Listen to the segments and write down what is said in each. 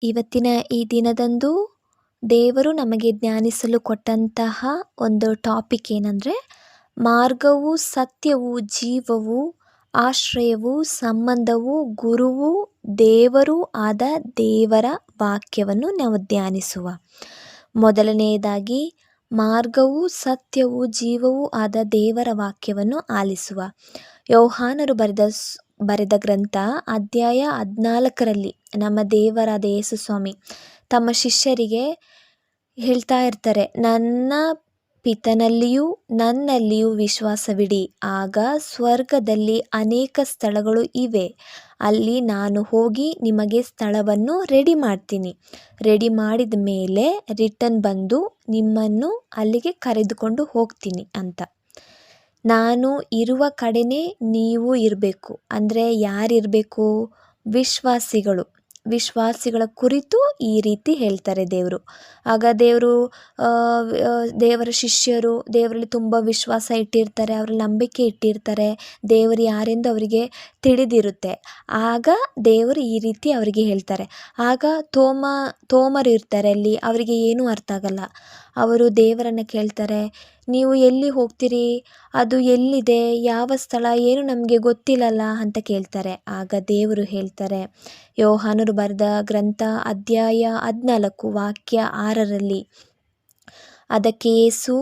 ಇವತ್ತಿನ ಈ ದಿನದಂದು ದೇವರು ನಮಗೆ ಜ್ಞಾನಿಸಲು ಕೊಟ್ಟಂತಹ ಒಂದು ಟಾಪಿಕ್ ಏನಂದರೆ, ಮಾರ್ಗವು ಸತ್ಯವು ಜೀವವು ಆಶ್ರಯವು ಸಂಬಂಧವು ಗುರುವು ದೇವರು ಆದ ದೇವರ ವಾಕ್ಯವನ್ನು ನಾವು ಧ್ಯಾನಿಸುವ. ಮೊದಲನೆಯದಾಗಿ ಮಾರ್ಗವು ಸತ್ಯವು ಜೀವವು ಆದ ದೇವರ ವಾಕ್ಯವನ್ನು ಆಲಿಸುವ. ಯೋಹಾನರು ಬರೆದ ಗ್ರಂಥ ಅಧ್ಯಾಯ 14ರಲ್ಲಿ ನಮ್ಮ ದೇವರಾದ ಯೇಸು ಸ್ವಾಮಿ ತಮ್ಮ ಶಿಷ್ಯರಿಗೆ ಹೇಳ್ತಾ ಇರ್ತಾರೆ, ನನ್ನ ಪಿತನಲ್ಲಿಯೂ ನನ್ನಲ್ಲಿಯೂ ವಿಶ್ವಾಸವಿಡಿ, ಆಗ ಸ್ವರ್ಗದಲ್ಲಿ ಅನೇಕ ಸ್ಥಳಗಳು ಇವೆ, ಅಲ್ಲಿ ನಾನು ಹೋಗಿ ನಿಮಗೆ ಸ್ಥಳವನ್ನು ರೆಡಿ ಮಾಡ್ತೀನಿ, ರೆಡಿ ಮಾಡಿದ ಮೇಲೆ ರಿಟರ್ನ್ ಬಂದು ನಿಮ್ಮನ್ನು ಅಲ್ಲಿಗೆ ಕರೆದುಕೊಂಡು ಹೋಗ್ತೀನಿ ಅಂತ. ನಾನು ಇರುವ ಕಡೆನೇ ನೀವು ಇರಬೇಕು. ಅಂದರೆ ಯಾರಿರಬೇಕು? ವಿಶ್ವಾಸಿಗಳ ಕುರಿತು ಈ ರೀತಿ ಹೇಳ್ತಾರೆ ದೇವರು. ಆಗ ದೇವರ ಶಿಷ್ಯರು ದೇವರಲ್ಲಿ ತುಂಬ ವಿಶ್ವಾಸ ಇಟ್ಟಿರ್ತಾರೆ, ಅವರಲ್ಲಿ ನಂಬಿಕೆ ಇಟ್ಟಿರ್ತಾರೆ, ದೇವರು ಯಾರೆಂದು ಅವರಿಗೆ ತಿಳಿದಿರುತ್ತೆ. ಆಗ ದೇವರು ಈ ರೀತಿ ಅವರಿಗೆ ಹೇಳ್ತಾರೆ. ಆಗ ತೋಮರು ಇರ್ತಾರೆ ಅಲ್ಲಿ, ಅವರಿಗೆ ಏನೂ ಅರ್ಥ ಆಗಲ್ಲ. ಅವರು ದೇವರನ್ನು ಕೇಳ್ತಾರೆ, ನೀವು ಎಲ್ಲಿ ಹೋಗ್ತೀರಿ, ಅದು ಎಲ್ಲಿದೆ, ಯಾವ ಸ್ಥಳ, ಏನು ನಮಗೆ ಗೊತ್ತಿಲ್ಲಲ್ಲ ಅಂತ ಕೇಳ್ತಾರೆ. ಆಗ ದೇವರು ಹೇಳ್ತಾರೆ, ಯೋಹಾನರು ಬರೆದ ಗ್ರಂಥ ಅಧ್ಯಾಯ 14 ವಾಕ್ಯ 6ರಲ್ಲಿ, ಅದಕ್ಕೆ ಯೇಸು,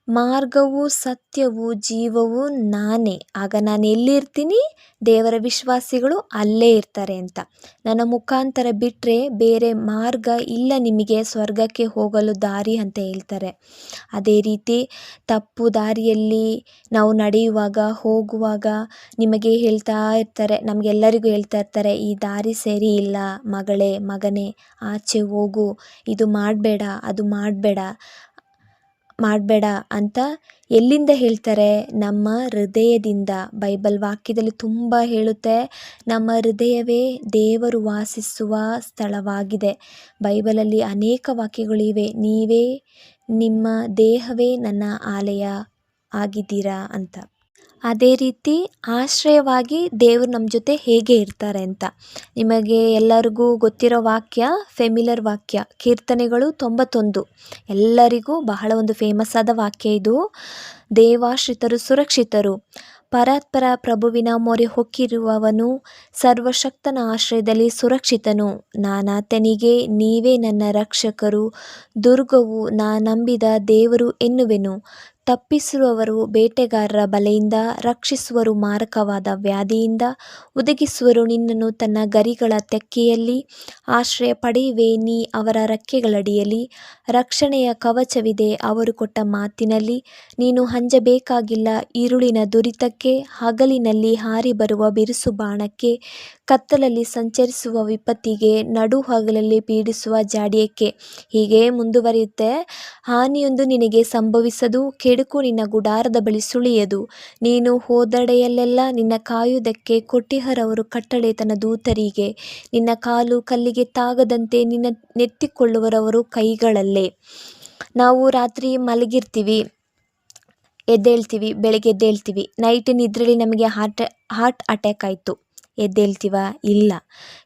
ಮಾರ್ಗವು ಸತ್ಯವು ಜೀವವು ನಾನೇ. ಆಗ ನಾನು ಎಲ್ಲಿರ್ತೀನಿ, ದೇವರ ವಿಶ್ವಾಸಿಗಳು ಅಲ್ಲೇ ಇರ್ತಾರೆ ಅಂತ. ನನ್ನ ಮುಖಾಂತರ ಬಿಟ್ಟರೆ ಬೇರೆ ಮಾರ್ಗ ಇಲ್ಲ ನಿಮಗೆ ಸ್ವರ್ಗಕ್ಕೆ ಹೋಗಲು ದಾರಿ ಅಂತ ಹೇಳ್ತಾರೆ. ಅದೇ ರೀತಿ ತಪ್ಪು ದಾರಿಯಲ್ಲಿ ನಾವು ನಡೆಯುವಾಗ ಹೋಗುವಾಗ ನಿಮಗೆ ಹೇಳ್ತಾ ಇರ್ತಾರೆ, ನಮಗೆಲ್ಲರಿಗೂ ಹೇಳ್ತಾ ಇರ್ತಾರೆ, ಈ ದಾರಿ ಸರಿ ಇಲ್ಲ ಮಗಳೇ ಮಗನೇ, ಆಚೆ ಹೋಗು, ಇದು ಮಾಡಬೇಡ ಅದು ಮಾಡಬೇಡ ಅಂತ. ಎಲ್ಲಿಂದ ಹೇಳ್ತಾರೆ? ನಮ್ಮ ಹೃದಯದಿಂದ. ಬೈಬಲ್ ವಾಕ್ಯದಲ್ಲಿ ತುಂಬ ಹೇಳುತ್ತೆ, ನಮ್ಮ ಹೃದಯವೇ ದೇವರು ವಾಸಿಸುವ ಸ್ಥಳವಾಗಿದೆ. ಬೈಬಲಲ್ಲಿ ಅನೇಕ ವಾಕ್ಯಗಳಿವೆ, ನಿಮ್ಮ ದೇಹವೇ ನನ್ನ ಆಲಯ ಆಗಿದ್ದೀರಾ ಅಂತ. ಅದೇ ರೀತಿ ಆಶ್ರಯವಾಗಿ ದೇವರು ನಮ್ಮ ಜೊತೆ ಹೇಗೆ ಇರ್ತಾರೆ ಅಂತ ನಿಮಗೆ ಎಲ್ಲರಿಗೂ ಗೊತ್ತಿರೋ ವಾಕ್ಯ, ಫೆಮಿಲರ್ ವಾಕ್ಯ, ಕೀರ್ತನೆಗಳು 91, ಎಲ್ಲರಿಗೂ ಬಹಳ ಒಂದು ಫೇಮಸ್ ಆದ ವಾಕ್ಯ ಇದು. ದೇವಾಶ್ರಿತರು ಸುರಕ್ಷಿತರು, ಪರಾತ್ಪರ ಪ್ರಭುವಿನ ಮೊರೆ ಹೊಕ್ಕಿರುವವನು ಸರ್ವಶಕ್ತನ ಆಶ್ರಯದಲ್ಲಿ ಸುರಕ್ಷಿತನು. ನಾನಾತನಿಗೆ ನೀವೇ ನನ್ನ ರಕ್ಷಕರು, ದುರ್ಗವು, ನಾ ನಂಬಿದ ದೇವರು ಎನ್ನುವೆನು. ತಪ್ಪಿಸುವವರು ಬೇಟೆಗಾರರ ಬಲೆಯಿಂದ, ರಕ್ಷಿಸುವರು ಮಾರಕವಾದ ವ್ಯಾಧಿಯಿಂದ, ಒದಗಿಸುವರು ನಿನ್ನನ್ನು ತನ್ನ ಗರಿಗಳ ತೆಕ್ಕೆಯಲ್ಲಿ. ಆಶ್ರಯ ಪಡೆಯುವೆ ನೀ ಅವರ ರೆಕ್ಕೆಗಳಡಿಯಲ್ಲಿ, ರಕ್ಷಣೆಯ ಕವಚವಿದೆ ಅವರು ಕೊಟ್ಟ ಮಾತಿನಲ್ಲಿ. ನೀನು ಅಂಜಬೇಕಾಗಿಲ್ಲ ഇരുಳಿನ ದುರಿತಕ್ಕೆ, ಹಗಲಿನಲ್ಲಿ ಹಾರಿ ಬರುವ ಬಿರುಸು ಬಾಣಕ್ಕೆ, ಕತ್ತಲಲ್ಲಿ ಸಂಚರಿಸುವ ವಿಪತ್ತಿಗೆ, ನಡುಹಗಲಲ್ಲಿ ಪೀಡಿಸುವ ಜಾಡ್ಯಕ್ಕೆ. ಹೀಗೆ ಮುಂದುವರಿಯುತ್ತೆ. ಹಾನಿಯೊಂದು ನಿನಗೆ ಸಂಭವಿಸದು, ಕೆಡುಕು ನಿನ್ನ ಗುಡಾರದ ಬಳಿ ಸುಳಿಯದು. ನೀನು ಹೋದೆಡೆಯಲ್ಲೆಲ್ಲ ನಿನ್ನ ಕಾಯುವುದಕ್ಕೆ ಕೊಟ್ಟಿಹರವರು ಕಟ್ಟಳೆ ತನ್ನ ದೂತರಿಗೆ. ನಿನ್ನ ಕಾಲು ಕಲ್ಲಿಗೆ ತಾಗದಂತೆ ನಿನ್ನ ನೆತ್ತಿಕೊಳ್ಳುವರವರು ಕೈಗಳಲ್ಲೇ. ನಾವು ರಾತ್ರಿ ಮಲಗಿರ್ತೀವಿ, ಎದ್ದೇಳ್ತೀವಿ, ಬೆಳಗ್ಗೆ ಎದ್ದೇಳ್ತೀವಿ. ನೈಟ್ ನಿದ್ರೆಯಲ್ಲಿ ನಮಗೆ ಹಾರ್ಟ್ ಅಟ್ಯಾಕ್ ಆಯಿತು, ಎದ್ದೇಳ್ತೀವ? ಇಲ್ಲ.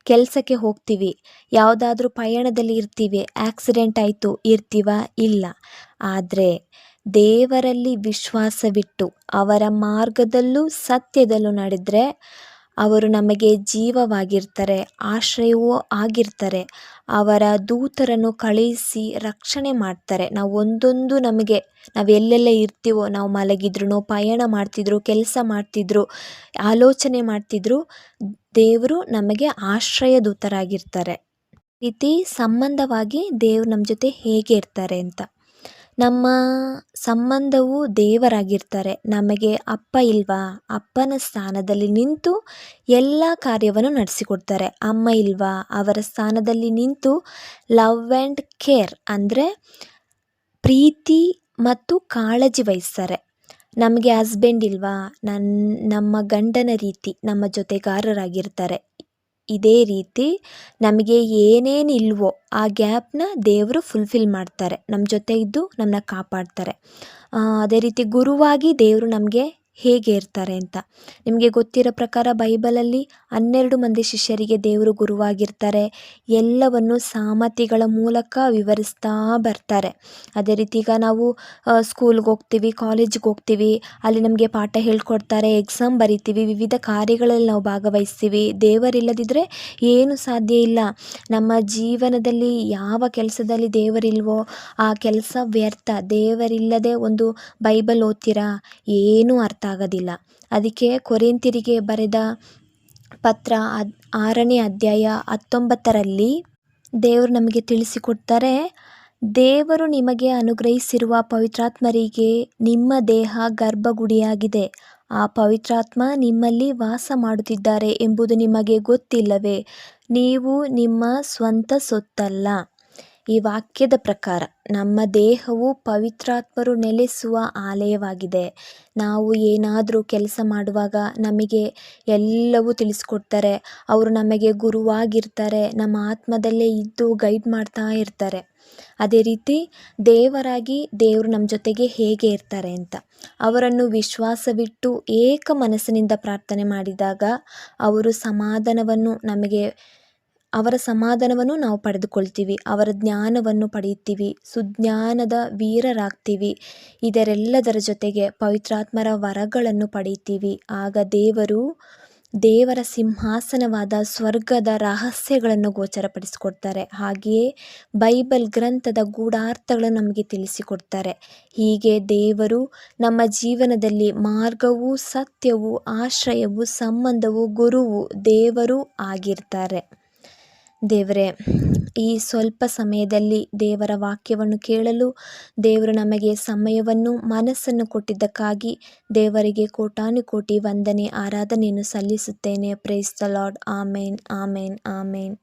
ಕೆಲಸಕ್ಕೆ ಹೋಗ್ತೀವಿ, ಯಾವುದಾದ್ರೂ ಪಯಣದಲ್ಲಿ ಇರ್ತೀವಿ, ಆಕ್ಸಿಡೆಂಟ್ ಆಯಿತು, ಇರ್ತೀವ? ಇಲ್ಲ. ಆದರೆ ದೇವರಲ್ಲಿ ವಿಶ್ವಾಸವಿಟ್ಟು ಅವರ ಮಾರ್ಗದಲ್ಲೂ ಸತ್ಯದಲ್ಲೂ ನಡೆದರೆ ಅವರು ನಮಗೆ ಜೀವವಾಗಿರ್ತಾರೆ, ಆಶ್ರಯವೂ ಆಗಿರ್ತಾರೆ. ಅವರ ದೂತರನ್ನು ಕಳುಹಿಸಿ ರಕ್ಷಣೆ ಮಾಡ್ತಾರೆ. ನಾವು ಎಲ್ಲೆಲ್ಲ ಇರ್ತೀವೋ, ನಾವು ಮಲಗಿದ್ರು, ಪಯಣ ಮಾಡ್ತಿದ್ರು, ಕೆಲಸ ಮಾಡ್ತಿದ್ರು, ಆಲೋಚನೆ ಮಾಡ್ತಿದ್ರು, ದೇವರು ನಮಗೆ ಆಶ್ರಯ ದೂತರಾಗಿರ್ತಾರೆ. ಈ ರೀತಿ ಸಂಬಂಧವಾಗಿ ದೇವರು ನಮ್ಮ ಜೊತೆ ಹೇಗೆ ಇರ್ತಾರೆ ಅಂತ. ನಮ್ಮ ಸಂಬಂಧವು ದೇವರಾಗಿರ್ತಾರೆ. ನಮಗೆ ಅಪ್ಪ ಇಲ್ವಾ? ಅಪ್ಪನ ಸ್ಥಾನದಲ್ಲಿ ನಿಂತು ಎಲ್ಲ ಕಾರ್ಯವನ್ನು ನಡೆಸಿಕೊಡ್ತಾರೆ. ಅಮ್ಮ ಇಲ್ವಾ? ಅವರ ಸ್ಥಾನದಲ್ಲಿ ನಿಂತು ಲವ್ ಆ್ಯಂಡ್ ಕೇರ್ ಅಂದರೆ ಪ್ರೀತಿ ಮತ್ತು ಕಾಳಜಿ ವಹಿಸ್ತಾರೆ. ನಮಗೆ ಹಸ್ಬೆಂಡ್ ಇಲ್ವಾ? ನಮ್ಮ ಗಂಡನ ರೀತಿ ನಮ್ಮ ಜೊತೆಗಾರರಾಗಿರ್ತಾರೆ. ಇದೇ ರೀತಿ ನಮಗೆ ಏನೇನಿಲ್ವೋ ಆ ಗ್ಯಾಪ್ನ ದೇವರು ಫುಲ್ಫಿಲ್ ಮಾಡ್ತಾರೆ, ನಮ್ಮ ಜೊತೆ ಇದ್ದು ನಮ್ಮನ್ನ ಕಾಪಾಡ್ತಾರೆ. ಅದೇ ರೀತಿ ಗುರುವಾಗಿ ದೇವರು ನಮಗೆ ಹೇಗೆ ಇರ್ತಾರೆ ಅಂತ. ನಿಮಗೆ ಗೊತ್ತಿರೋ ಪ್ರಕಾರ ಬೈಬಲಲ್ಲಿ 12 ಮಂದಿ ಶಿಷ್ಯರಿಗೆ ದೇವರು ಗುರುವಾಗಿರ್ತಾರೆ. ಎಲ್ಲವನ್ನು ಸಾಮರ್ಥ್ಯಗಳ ಮೂಲಕ ವಿವರಿಸ್ತಾ ಬರ್ತಾರೆ. ಅದೇ ರೀತಿ ಈಗ ನಾವು ಸ್ಕೂಲ್ಗೆ ಹೋಗ್ತೀವಿ, ಕಾಲೇಜಿಗೆ ಹೋಗ್ತೀವಿ, ಅಲ್ಲಿ ನಮಗೆ ಪಾಠ ಹೇಳ್ಕೊಡ್ತಾರೆ, ಎಕ್ಸಾಮ್ ಬರಿತೀವಿ, ವಿವಿಧ ಕಾರ್ಯಗಳಲ್ಲಿ ನಾವು ಭಾಗವಹಿಸ್ತೀವಿ. ದೇವರಿಲ್ಲದಿದ್ದರೆ ಏನು ಸಾಧ್ಯ ಇಲ್ಲ. ನಮ್ಮ ಜೀವನದಲ್ಲಿ ಯಾವ ಕೆಲಸದಲ್ಲಿ ದೇವರಿಲ್ವೋ ಆ ಕೆಲಸ ವ್ಯರ್ಥ. ದೇವರಿಲ್ಲದೆ ಒಂದು ಬೈಬಲ್ ಓದ್ತೀರಾ, ಏನೂ ಅರ್ಥ ಆಗೋದಿಲ್ಲ. ಅದಕ್ಕೆ ಕೊರಿಂಥಿಯರಿಗೆ ಬರೆದ ಪತ್ರ 6ನೇ ಅಧ್ಯಾಯ 19ರಲ್ಲಿ ದೇವರು ನಮಗೆ ತಿಳಿಸಿಕೊಡ್ತಾರೆ, ದೇವರು ನಿಮಗೆ ಅನುಗ್ರಹಿಸಿರುವ ಪವಿತ್ರಾತ್ಮರಿಗೆ ನಿಮ್ಮ ದೇಹ ಗರ್ಭಗುಡಿಯಾಗಿದೆ. ಆ ಪವಿತ್ರಾತ್ಮ ನಿಮ್ಮಲ್ಲಿ ವಾಸ ಮಾಡುತ್ತಿದ್ದಾರೆ ಎಂಬುದು ನಿಮಗೆ ಗೊತ್ತಿಲ್ಲವೇ? ನೀವು ನಿಮ್ಮ ಸ್ವಂತ ಸೊತ್ತಲ್ಲ. ಈ ವಾಕ್ಯದ ಪ್ರಕಾರ ನಮ್ಮ ದೇಹವು ಪವಿತ್ರಾತ್ಮರು ನೆಲೆಸುವ ಆಲಯವಾಗಿದೆ. ನಾವು ಏನಾದರೂ ಕೆಲಸ ಮಾಡುವಾಗ ನಮಗೆ ಎಲ್ಲವೂ ತಿಳಿಸ್ಕೊಡ್ತಾರೆ. ಅವರು ನಮಗೆ ಗುರುವಾಗಿರ್ತಾರೆ, ನಮ್ಮ ಆತ್ಮದಲ್ಲೇ ಇದ್ದು ಗೈಡ್ ಮಾಡ್ತಾ ಇರ್ತಾರೆ. ಅದೇ ರೀತಿ ದೇವರಾಗಿ ದೇವರು ನಮ್ಮ ಜೊತೆಗೆ ಹೇಗೆ ಇರ್ತಾರೆ ಅಂತ, ಅವರನ್ನು ವಿಶ್ವಾಸವಿಟ್ಟು ಏಕ ಮನಸ್ಸಿನಿಂದ ಪ್ರಾರ್ಥನೆ ಮಾಡಿದಾಗ ಅವರ ಸಮಾಧಾನವನ್ನು ನಾವು ಪಡೆದುಕೊಳ್ತೀವಿ. ಅವರ ಜ್ಞಾನವನ್ನು ಪಡೆಯುತ್ತೀವಿ, ಸುಜ್ಞಾನದ ವೀರರಾಗ್ತೀವಿ. ಇದರೆಲ್ಲದರ ಜೊತೆಗೆ ಪವಿತ್ರಾತ್ಮರ ವರಗಳನ್ನು ಪಡೆಯುತ್ತೀವಿ. ಆಗ ದೇವರ ಸಿಂಹಾಸನವಾದ ಸ್ವರ್ಗದ ರಹಸ್ಯಗಳನ್ನು ಗೋಚರಪಡಿಸಿಕೊಡ್ತಾರೆ. ಹಾಗೆಯೇ ಬೈಬಲ್ ಗ್ರಂಥದ ಗೂಢಾರ್ಥಗಳನ್ನು ನಮಗೆ ತಿಳಿಸಿಕೊಡ್ತಾರೆ. ಹೀಗೆ ದೇವರು ನಮ್ಮ ಜೀವನದಲ್ಲಿ ಮಾರ್ಗವು, ಸತ್ಯವು, ಆಶ್ರಯವು, ಸಂಬಂಧವು, ಗುರುವು, ದೇವರು ಆಗಿರ್ತಾರೆ. ದೇವರೇ, ಈ ಸ್ವಲ್ಪ ಸಮಯದಲ್ಲಿ ದೇವರ ವಾಕ್ಯವನ್ನು ಕೇಳಲು ದೇವರು ನಮಗೆ ಸಮಯವನ್ನು, ಮನಸ್ಸನ್ನು ಕೊಟ್ಟಿದ್ದಕ್ಕಾಗಿ ದೇವರಿಗೆ ಕೋಟಾನುಕೋಟಿ ವಂದನೆ, ಆರಾಧನೆಯನ್ನು ಸಲ್ಲಿಸುತ್ತೇನೆ. Praise the lord. Amen, amen, amen.